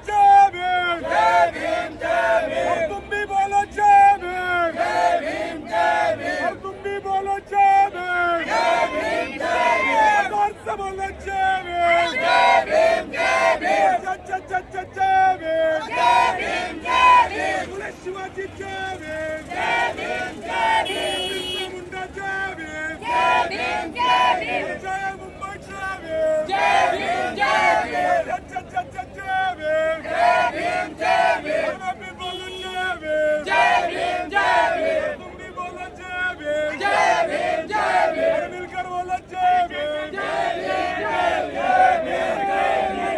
जय भीम जय भीम जय भीम तुम भी बोलो जय भीम जय भीम जय भीम तुम भी बोलो जय भीम जय भीम जोर से बोलो जय भीम जय भीम जय भीम बोले शिवाजी जय भीम जय भीम मुंडा जय भीम जय मुंबई जय भीम जय भीम जय भीम मैं भी बोलूं जय भीम तुम भी बोलो जय भीम मिलकर बोलो जय भीम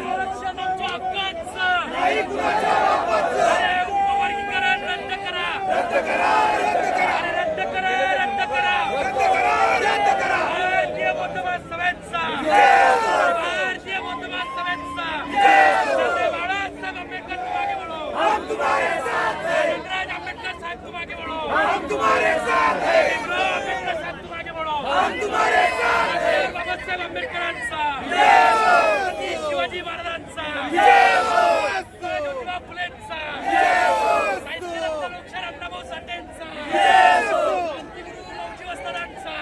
आरक्षणाच्या हक्काचा नाही कुणाच्या बापाचा उपवर्गीकरण रद्द करा रद्द करा रद्द करा रद्द करा रद्द करा रद्द करा भारतीय मधमार सभेचा भारतीय मधमार सभेचा बाळासाहेब आंबेडकर तुम आगे बढ़ो हम तुम्हारे साथ हैं राज आंबेडकर साहब तुम आगे बढ़ो हम तुम्हारे साथ हैं आंबेडकर साहब तुम आगे बढ़ो हम तुम्हारे साथ हैं बाबासाहेब आंबेडकरांचा शिवाजी महाराजांचा ज्योतिबा फुलेंचा साहित्यरत्न लोकशाहीर अण्णाभाऊ साठेंचा क्रांतिगुरु लवजी वस्तादांचा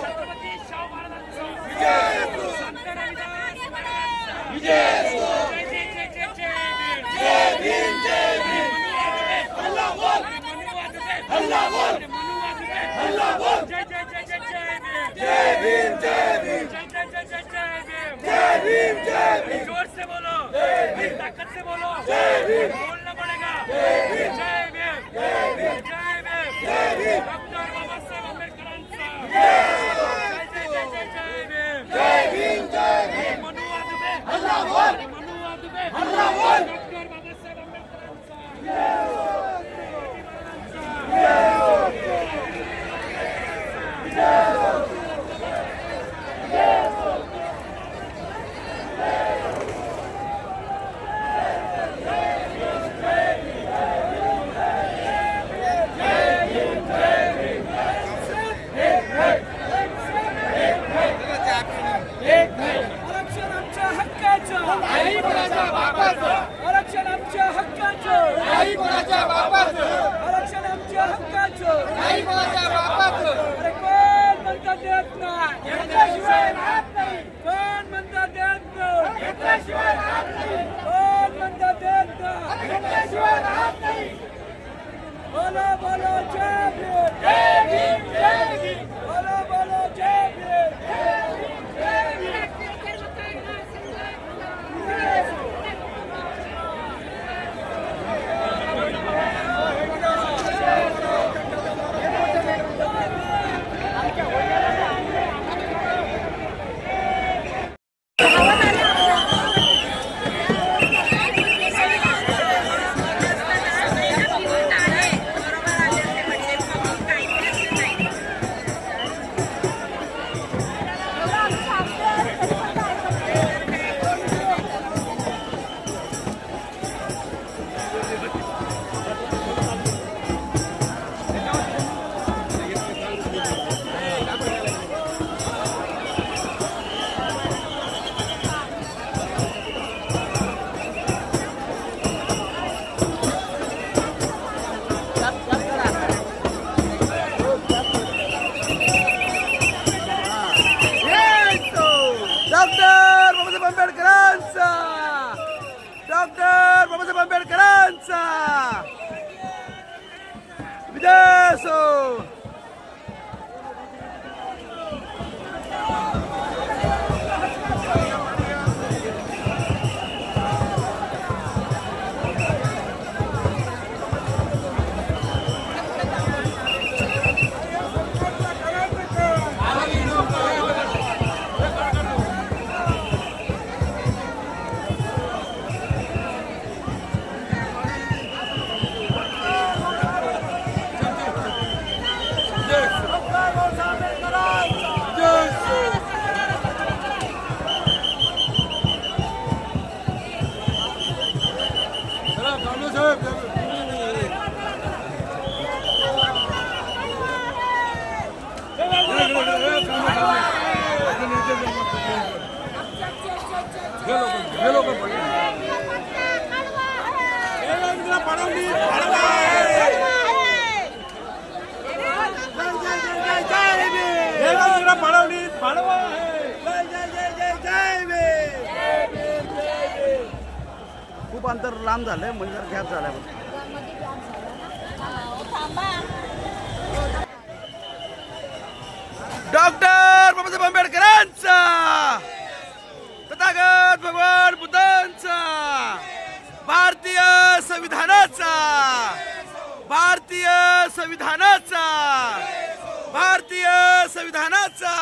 छत्रपती शाहू महाराजांचा संत रविदास महाराजांचा जय जय जय जय जय भीम जय भीम अल्लाह बोल अल्लाह बोल अल्लाह बोल जय जय जय जय जय भीम जय भीम जय जय जय जय भीम जय भीम जोर से बोलो ताकत से बोलो बोलना पड़ेगा जय भीम जय भीम डॉक्टर बाबासाहेब आंबेडकरांचा जय जय जय जय जय भीम मनु आदुबे अल्लाह बोल मनु आदुबे अल्लाह बोल डॉक्टर बाबासाहेब आंबेडकरांचा आरक्षण आमच्या हक्काचं नाही कोणाच्या बापाचं आरक्षण आमच्या हक्काचं नाही कोणाच्या बापाचं आरक्षण आमच्या हक्काचं नाही कोणाच्या बापाचं अरे कोण म्हणतात देत नाही घेतल्याशिवाय राहत नाही कोण म्हणतात देत नाही घेतल्याशिवाय राहत नाही कोण म्हणतात देत नाही घेतल्याशिवाय राहत नाही बोलो बोलो जय भीम जय भीम बोलो बोलो जय भीम डॉक्टर बाबासाहेब आंबेडकरांचा विजय असो. Hello, भाडवली भाडवा आहे. देवेंद्र फडणवीस भाडवा आहे. खूप अंतर लांब झालंय म्हणजे गॅप झालाय. डॉक्टर बाबासाहेब आंबेडकरांचा, तथागत भगवान बुद्धांचा, भारतीय संविधानाचा, भारतीय संविधानाचा, भारतीय संविधानाचा.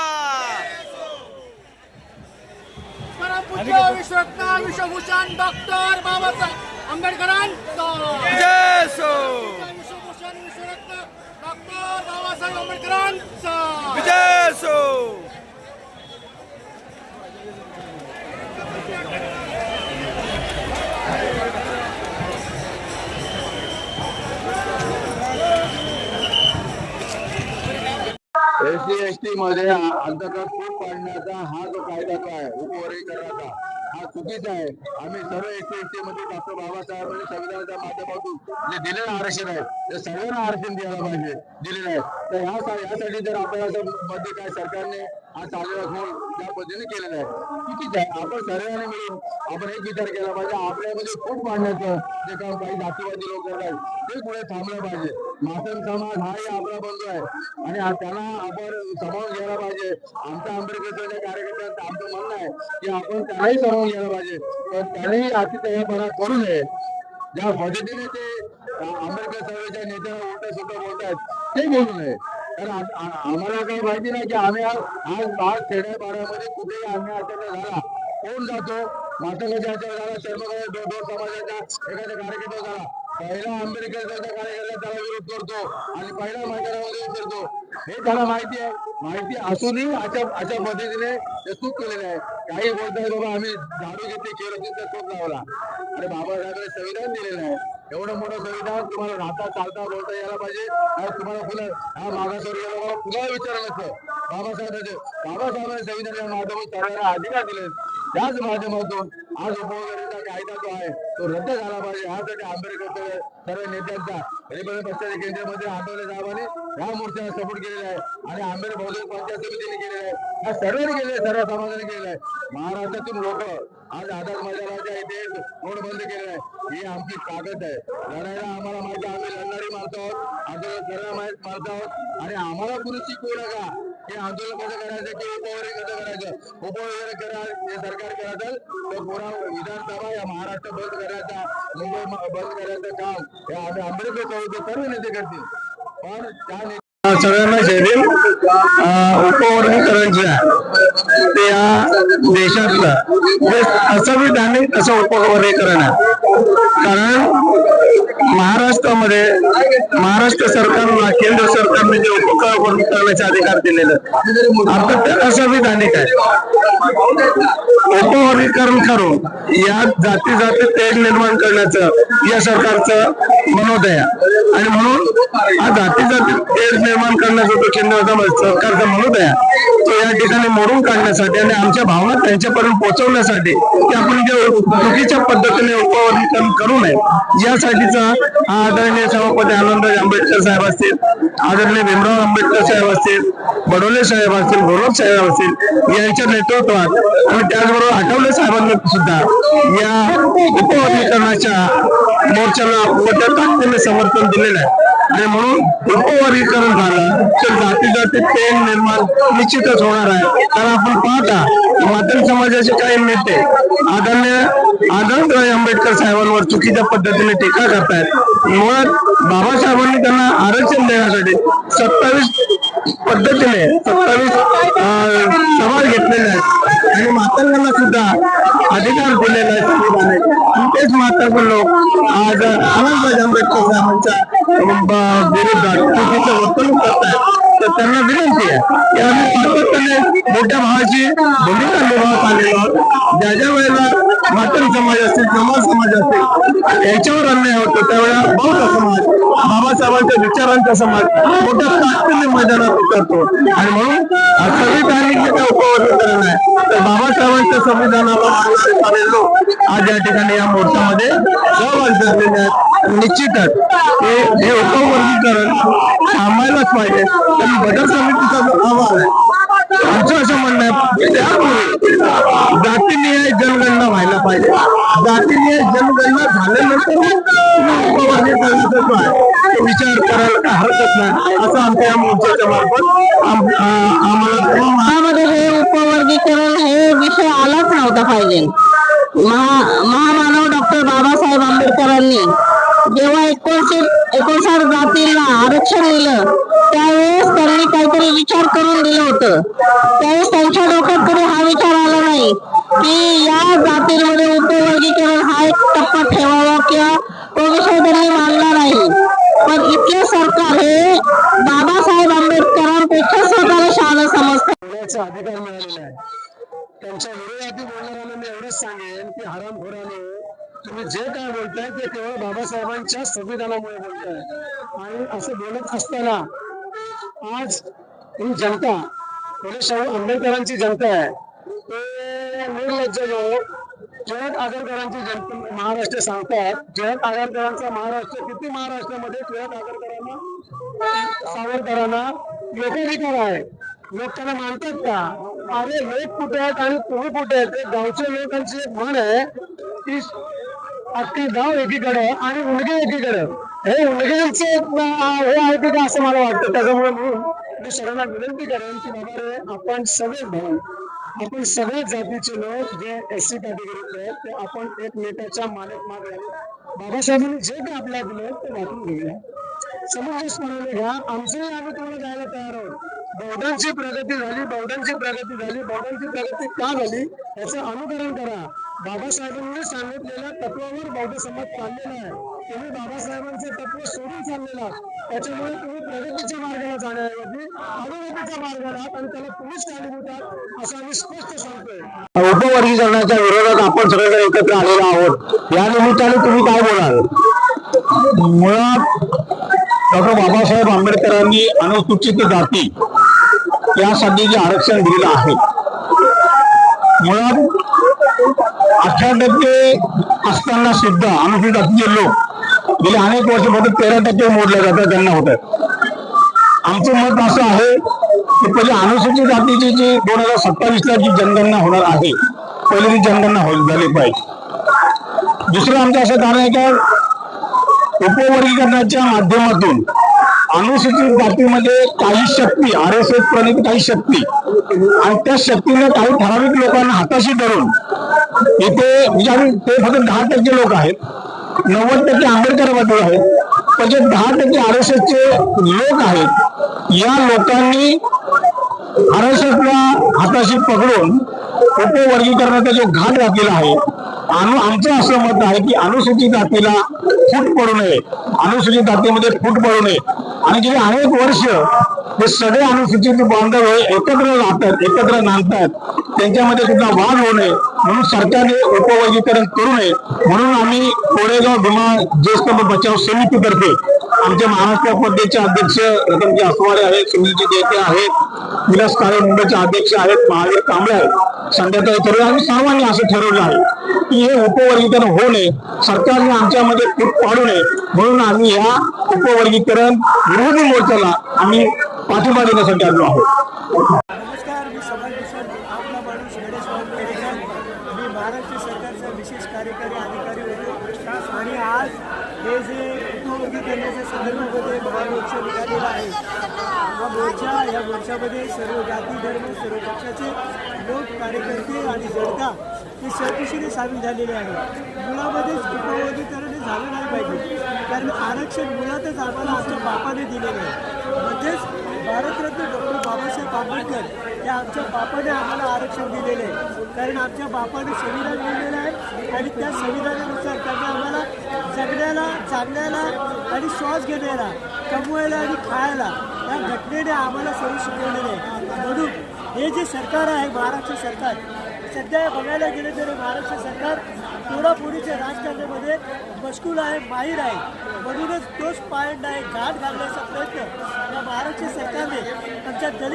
परमपूज्य विश्वरत्न विश्वभूषण डॉक्टर बाबासाहेब आंबेडकरांचा. जय सो, विश्वभूषण विश्वरत्न डॉक्टर बाबासाहेब आंबेडकरांचा. विजय सो. SC/ST मध्ये अंतर्गत फूट पाडण्याचा हा जो कायदा जो आहे उपवर्गीकरणाचा हा चुकीचा आहे. आम्ही सर्व SC/ST मध्ये डॉक्टर बाबासाहेबांनी संविधानाच्या माध्यमातून जे दिलेलं आरक्षण आहे ते सगळ्यांना आरक्षण द्यायला पाहिजे, दिलेलं आहे. तर ह्यासाठी जर आपण असं मध्ये काय सरकारने हा चाललेला फोन ज्या पद्धतीने केलेला आहे चुकीचं आहे. आपण सर्वांनी मिळून आपण एक विचार केला पाहिजे, आपल्यामध्ये फूट पाडण्याचं जे काम काही जातीवादी लोक करतात ते पुढे थांबलं पाहिजे. मातंग समाज हाही आपला बंधू आहे आणि त्यांना आपण सामावून घ्यायला पाहिजे. आमच्या आंबेडकरच्या कार्यकर्त्यांचं आमचं म्हणणं आहे की आपण त्यांनाही सामावून घ्यायला पाहिजे, पण त्यांनाही अतितयापणा करू नये. ज्या पद्धतीने ते आंबेडकर चळवळीच्या नेत्यांना उलट सुद्धा बोलतात ते बोलू नये. कारण आम्हाला काही माहिती नाही की आम्ही आज खेड्यापाड्यामध्ये कुठेही अन्याय अत्याचार झाला कोण जातो, मातंगाच्या ह्याच्यावर झाला, शर्मगाव दोन समाजाचा एखाद्या कार्यकर्ता झाला, पहिला आंबेडकरचा कार्यकर्ता त्याला विरोध करतो आणि पहिला मैदानामध्ये उतरतो. हे त्याला माहिती आहे. माहिती असूनही अशा पद्धतीने ते चूक केलेले आहे. काही बोलताय बाबा आम्ही झाडू घेतली केलं तर चूक लावला. अरे बाबासाहेबांनी संविधान दिलेलं आहे, एवढं मोठं संविधान तुम्हाला राहता चालता बोलता यायला पाहिजे. तुम्हाला पुन्हा हा मागासवर्गीय लोकांना पुन्हा विचारलं नसतं. बाबासाहेबांनी संविधानाच्या माध्यमातून सर्वांना अधिकार दिले. त्याच माध्यमातून आज उपवर्गीकरणाचा कायदा जो आहे तो रद्द झाला पाहिजे. ह्यासाठी आंबेडकर सर्व नेत्यांचा रिपब्लिकन पक्षाच्या केंद्रीय मंत्री आठवले साहेबांनी ह्या मोर्चाला सपोर्ट केलेला आहे आणि आंबेडकर बहुजन पंचायत समितीने केलेला आहे. ह्या सर्वांनी केलेलं आहे, सर्व समाजाने केलेलं आहे. महाराष्ट्रातून लोक आज आझाद मैदानाच्या इथे रोड बंद केलेला आहे. ही आमची ताकद आहे. लढायला आम्हाला माहिती आहे, आम्ही लढणारी माणसं आहोत, आंदोलन करणारी माणसं आहोत आणि आम्हाला कुणी शिकवू नका की आंदोलन कसं करायचं की उपवर्गीकरण कसं करायचं. उपवर्गीकरण करा हे सरकार करत तर पुरा विधानसभा या महाराष्ट्र बंद करायचा, मुंबई बंद करायचं काम हे आम्ही आंबेडकर चळवळीचे सर्व नेते करतील. पण त्या सगळ्यांना शैली उपवर्गीकरणच्या ते या देशातलं असंविधानिक असं उपवर्गीकरण आहे. कारण महाराष्ट्रामध्ये महाराष्ट्र सरकारला केंद्र सरकारने जे उपवर्गीकरणाचे अधिकार दिलेले अर्थात ते असंविधानिक आहे. उपवर्गीकरण करून या जाती तेढ निर्माण करण्याचं या सरकारचं मनोदय आणि म्हणून हा जाती तेढ निर्माण करण्याचा तो केंद्र सरकारचा मनोदय तो या ठिकाणी मोडून काढण्यासाठी आणि आमच्या भावना त्यांच्यापर्यंत पोहोचवण्यासाठी की आपण जे चुकीच्या पद्धतीने उपवर्गीकरण करू नये यासाठीचा हा आदरणीय सभापती आनंदराज आंबेडकर साहेब असतील, आदरणीय भीमराव आंबेडकर साहेब असतील, बडोले साहेब असतील, गौरव साहेब असतील यांच्या नेतृत्वात आणि त्याचबरोबर आठवले साहेबांनी सुद्धा या उपवर्गीकरणाच्या मोर्चाला मोठ्या ताकदीने समर्थन दिलेलं आहे. आणि म्हणून उपवर्गीकरण झालं तर जाती तेढ निर्माण निश्चितच होणार आहे. कारण आपण पाहता मातंग समाजाचे काही नेते आदरणीय आंबेडकर साहेबांवर चुकीच्या पद्धतीने टीका करतायत. मुळात बाबासाहेबांनी त्यांना आरक्षण देण्यासाठी 27 पद्धतीने 27 सभा घेतलेल्या आहेत आणि मातंगांना सुद्धा अधिकार दिलेला आहे संविधानाने. तेच मातंग लोक आज आनंदराज आंबेडकर साहेबांच्या विरोधात चुकीचं वर्तणूक करतात. तर त्यांना विनंती आहे की आम्ही सातत्याने मोठ्या भावाची भूमिका निभावत आलेलो आहोत. ज्या ज्या वेळेला मातंग समाज असतील, कमाल समाज असतील, याच्यावर अन्याय होतो त्यावेळेला बौद्ध समाज, बाबासाहेबांच्या विचारांचा समाज मोठ्या ताकदीने मैदानात उतरतो. आणि म्हणून संविधानिक जे काय उपवर्गीकरण आहे तर बाबासाहेबांच्या संविधानाला मानणारे सारे लोक आज या ठिकाणी या मोर्चामध्ये सहभागी झालेले आहेत. निश्चितच हे उपवर्गीकरण थांबायलाच पाहिजे. आणि बदल समितीचा जो अहवाल आहे आमचं असं म्हणणं आहे त्यामुळे जातीनिहाय जनगणना व्हायला पाहिजे. जातीनिहाय जनगणना झाल्यानंतर उपवर्गीकरणाचा जो आहे तो विचार करायला काय हरकत नाही असं आमच्या या मोर्चाच्या मार्फत आम्हाला हे उपवर्गीकरण हे विषय आलाच नव्हता पाहिजे. महामानव डॉक्टर बाबासाहेब आंबेडकरांनी जेव्हा 59 जातींना आरक्षण दिलं त्यावेळेस त्यांनी काहीतरी विचार करून दिलं होतं. त्यावेळेस त्यांच्या डोक्यात कधी हा विचार आला नाही की या जातींमध्ये उपवर्गीकरण हा एक टप्पा ठेवावा किंवा तो विषय त्यांनी मांडला नाही. पण इथले सरकार हे बाबासाहेब आंबेडकरांपेक्षा स्वतःला शहाणं समजतं. बोलण्याचा अधिकार मिळालेला आहे. त्यांच्या विरोधात बोलणाऱ्यांना मी एवढंच सांगेन की हरामखोराने तुम्ही जे काय बोलताय ते केवळ बाबासाहेबांच्या संविधानामुळे बोलताय. आणि असं बोलत असताना आज ही जनता शाहू आंबेडकरांची जनता आहे ते निर्लज्ज लोक टिळक आगरकरांची जनता महाराष्ट्र सांगतात. टिळक आगरकरांचा महाराष्ट्र किती महाराष्ट्रामध्ये टिळक आगरकरांना सावरकरांना लोकाधिकार आहे. लोक त्यांना मानतात का? अरे लोक कुठे आहेत आणि तुम्ही कुठे आहेत? ते गावच्या लोकांची एक म्हण आहे की अख्खा गाव एकीकडे आणि उलगे एकीकडे. हे उलग्यांचे हे आहे का असं मला वाटतं. त्याच्यामुळे मी सगळ्यांना विनंती करेन की बाबा रे आपण सगळे भाऊ, आपण सगळ्याच जातीचे लोक जे SC कॅटेगरीचे आहेत ते आपण एकमेकाच्या मागे बाबासाहेबांनी जे काही आपल्याला दिलं ते वाटून घेऊया. समंजसपणाने घ्या. आमचंही आम्ही तुम्हाला द्यायला तयार आहोत. बौद्धांची प्रगती झाली, बौद्धांची प्रगती झाली. बौद्धांची प्रगती का झाली याचं अनुकरण करा. बाबासाहेबांनी सांगितलेल्या तत्वावर बौद्ध समाज चाललेला आहे. तुम्ही बाबासाहेबांचे तत्व सोडून चाललेला त्याच्यामुळे तुम्ही प्रगतीच्या मार्गाला जाण्याऐवजी अधोगतीच्या मार्गाला आहात आणि त्याला तुम्हीच कारणीभूत आहात असं आम्ही स्पष्ट सांगतोय. उपवर्गीकरणाच्या विरोधात आपण सगळेजण एकत्र आलेलो आहोत. या निमित्ताने तुम्ही काय बोलाल? मुळात डॉक्टर बाबासाहेब आंबेडकरांनी अनुसूचित जाती यासाठी जे आरक्षण दिलेलं आहे मुळात 18% असताना सुद्धा अनुसूचित जातीचे लोक गेले अनेक वर्ष फक्त 13% मोडले जातात त्यांना होतात. आमचं मत असं आहे की पहिले अनुसूचित जातीची जी 2027ला जी जनगणना होणार आहे पहिले ती जनगणना झाली पाहिजे. दुसरं आमचं असं कारण आहे की उपवर्गीकरणाच्या माध्यमातून अनुसूचित जातीमध्ये काही शक्ती RSS प्रणित काही शक्ती आणि त्या शक्तीने काही ठराविक लोकांना हाताशी धरून इथे म्हणजे ते फक्त 10% लोक आहेत, 90% आंबेडकरवादी आहेत, त्याचे 10% RSSचे लोक आहेत. या लोकांनी RSSला हाताशी पकडून उपवर्गीकरणाचा जो घाट घातलेला आहे. आमचं असं मत आहे की अनुसूचित जातीला फूट पडू नये, अनुसूचित जातीमध्ये फूट पडू नये आणि गेली अनेक वर्ष हे सगळे अनुसूचित बांधव एकत्र राहतात, एकत्र नांदतात, त्यांच्यामध्ये सुद्धा वाद होऊ नये म्हणून सरकारने उपवर्गीकरण करू नये म्हणून आम्ही कोरेगाव भीमा ज्येष्ठ बचाव समितीतर्फे आमचे महाराष्ट्र प्रदेशचे अध्यक्ष रतनजी असवारे आहेत, सुनीलजी देते आहेत, विलास काळे मुंबईचे अध्यक्ष आहेत, महावीर कांबळे आहेत, संध्याकाळी ठरवलं. आम्ही सर्वांनी असं ठरवलं आहे की हे उपवर्गीकरण होऊ नये, सरकारने आमच्यामध्ये फूट पाडू नये म्हणून आम्ही ह्या उपवर्गीकरण विरोधी मोर्चाला आम्ही पाठिंबा देण्यासाठी आलो आहोत. नमस्कार, मी समाजभूषण आपला माणूस गणेश पेडणेकर. मी महाराष्ट्र सरकारचा विशेष कार्यकारी अधिकारी होतो आणि आज हे जे उपवर्गीकरणाच्या संदर्भामध्ये महामोर्चा निघालेला आहे या मोर्चामध्ये सर्व जाती धर्म सर्व पक्षाचे लोक कार्यकर्ते आणि जनता हे सरकुशीने सामील झालेले आहेत. मुळामध्येच उपवर्गीकरण हे झालं नाही पाहिजे कारण आरक्षण मुळातच आम्हाला आमच्या बापाने दिलेलं आहे. म्हणजेच भारतरत्न डॉक्टर बाबासाहेब आंबेडकर या आमच्या बापाने आम्हाला आरक्षण दिलेलं आहे कारण आमच्या बापाने संविधान लिहिलेलं आहे आणि त्या संविधानानुसार त्यांनी आम्हाला जगण्याला जागण्याला आणि श्वास घेण्याला कमवायला आणि खायला या घटनेने आम्हाला सर्व शिकवलेलं आहे. म्हणून हे जे सरकार आहे महाराष्ट्र सरकार सध्या बघायला गेले तरी महाराष्ट्र सरकार तोडाफोडीच्या राजकारणामध्ये मशगूल आहे, माहीर आहे. म्हणूनच तोच पॉईंट आहे, घाट घालण्याचा प्रयत्न या महाराष्ट्र सरकारने आमच्या दलित